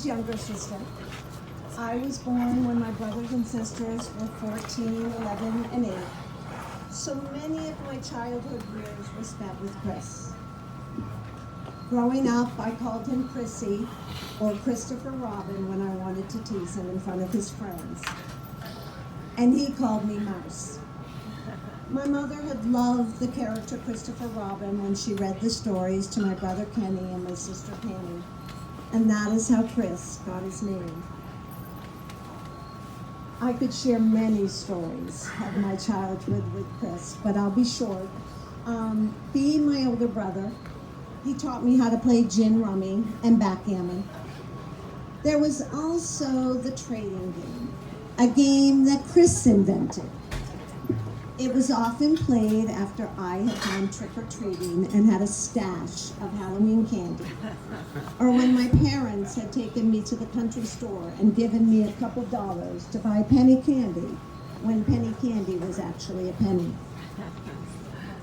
Younger sister. I was born when my brothers and sisters were 14, 11, and 8. So many of my childhood years were spent with Chris. Growing up, I called him Chrissy or Christopher Robin when I wanted to tease him in front of his friends. And he called me Mouse. My mother had loved the character Christopher Robin when she read the stories to my brother Kenny and my sister Penny. And that is how Chris got his name. I could share many stories of my childhood with Chris, but I'll be short. Being my older brother, he taught me how to play gin rummy and backgammon. There was also the trading game, a game that Chris invented. It was often played after I had gone trick-or-treating and had a stash of Halloween candy, or when my parents had taken me to the country store and given me a couple dollars to buy penny candy, when penny candy was actually a penny.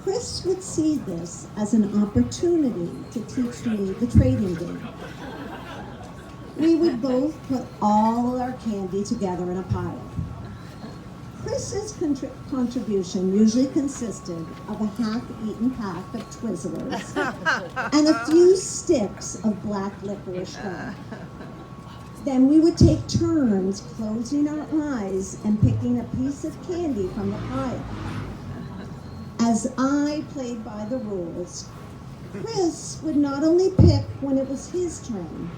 Chris would see this as an opportunity to teach me the trading game. We would both put all our candy together in a pile. Chris's contribution usually consisted of a half-eaten pack of Twizzlers and a few sticks of black licorice gum. Then we would take turns closing our eyes and picking a piece of candy from the pile. As I played by the rules, Chris would not only pick when it was his turn,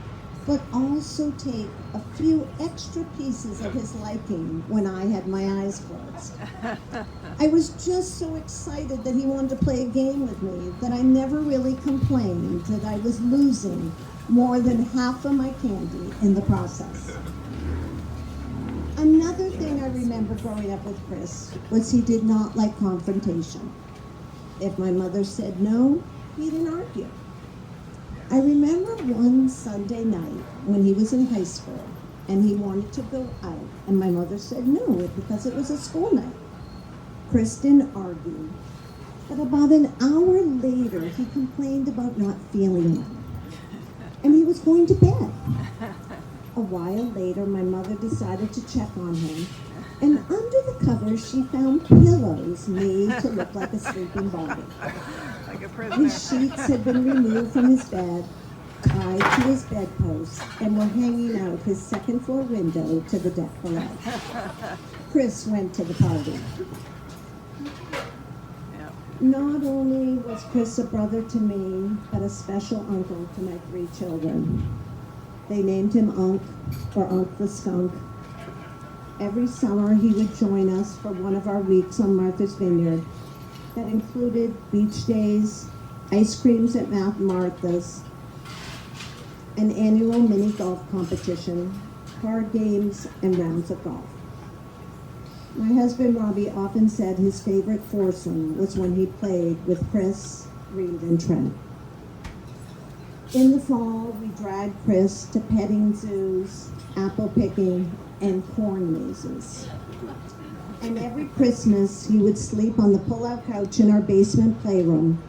but also take a few extra pieces of his liking when I had my eyes closed. I was just so excited that he wanted to play a game with me that I never really complained that I was losing more than half of my candy in the process. Another thing I remember growing up with Chris was he did not like confrontation. If my mother said no, he didn't argue. I remember one Sunday night when he was in high school and he wanted to go out and my mother said no because it was a school night. Chris didn't argue, but about an hour later he complained about not feeling well and he was going to bed. A while later my mother decided to check on him and under the covers she found pillows made to look like a sleeping body. Like a prisoner. His sheets had been removed from his bed, tied to his bedpost, and were hanging out his second-floor window to the deck below. Chris went to the party. Yep. Not only was Chris a brother to me, but a special uncle to my 3 children. They named him Unc, or Unc the Skunk. Every summer he would join us for one of our weeks on Martha's Vineyard. That included beach days, ice creams at Mount Martha's, an annual mini golf competition, card games, and rounds of golf. My husband Robbie often said his favorite foursome was when he played with Chris, Reed, and Trent. In the fall, we dragged Chris to petting zoos, apple picking, and corn mazes. And every Christmas, he would sleep on the pull-out couch in our basement playroom,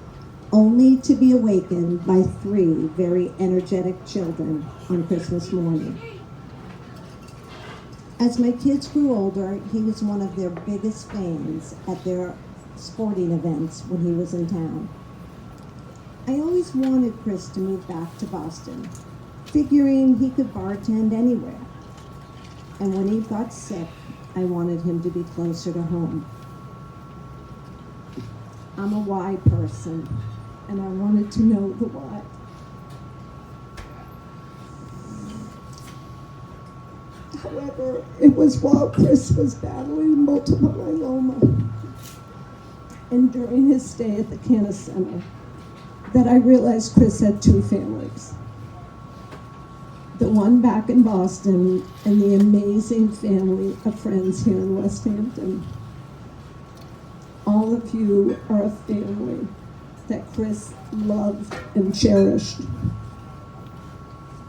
only to be awakened by 3 very energetic children on Christmas morning. As my kids grew older, he was one of their biggest fans at their sporting events when he was in town. I always wanted Chris to move back to Boston, figuring he could bartend anywhere. And when he got sick, I wanted him to be closer to home. I'm a why person, and I wanted to know the why. However, it was while Chris was battling multiple myeloma and during his stay at the Canna Center that I realized Chris had 2 families. The one back in Boston, and the amazing family of friends here in West Hampton. All of you are a family that Chris loved and cherished.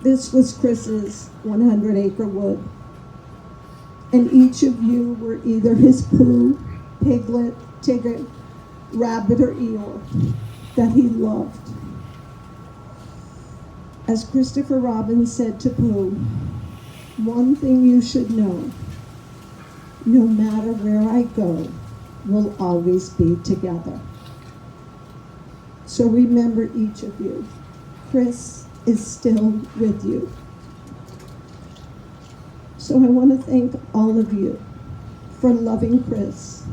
This was Chris's 100-acre wood, and each of you were either his poo, piglet, tigger, rabbit, or Eeyore that he loved. As Christopher Robin said to Pooh, one thing you should know, no matter where I go, we'll always be together. So remember each of you, Chris is still with you. So I want to thank all of you for loving Chris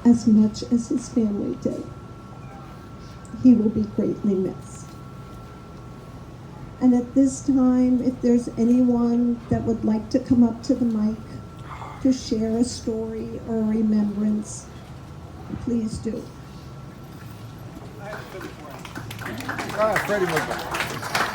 as much as his family did. He will be greatly missed. And at this time, if there's anyone that would like to come up to the mic to share a story or a remembrance, please do. Freddie,